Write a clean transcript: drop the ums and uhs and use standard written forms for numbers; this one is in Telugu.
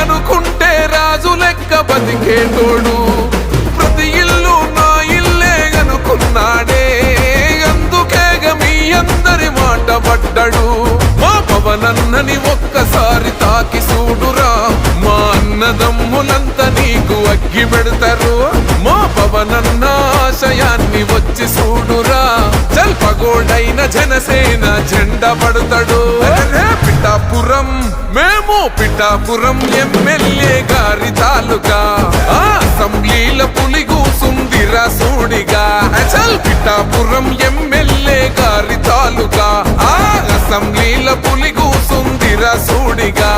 అనుకుంటే రాజు లెక్క బతికేటోడు ప్రతి ఇల్లు నా ఇల్లే అనుకున్నాడే అందుకేగ మీ అందరి మాట పడ్డాడు మా పవనన్నని ఒక్కసారి తాకి చూడురా మా అన్నదమ్ములంతా నీకు అగ్గి పెడతారు మా పవనన్న ఆశయాన్ని వచ్చి చూడురా జల్పగోడైన జనసేన జెండా పడతాడు పిఠాపురం మేము పిఠాపురం ఎమ్మెల్యే గారి తాలూకా అసెంబ్లీల పులి కూసుందిరా సూడిగా చల్ పిఠాపురం ఎమ్మెల్యే గారి తాలూకా అసెంబ్లీల పులి కూసుందిరా సూడిగా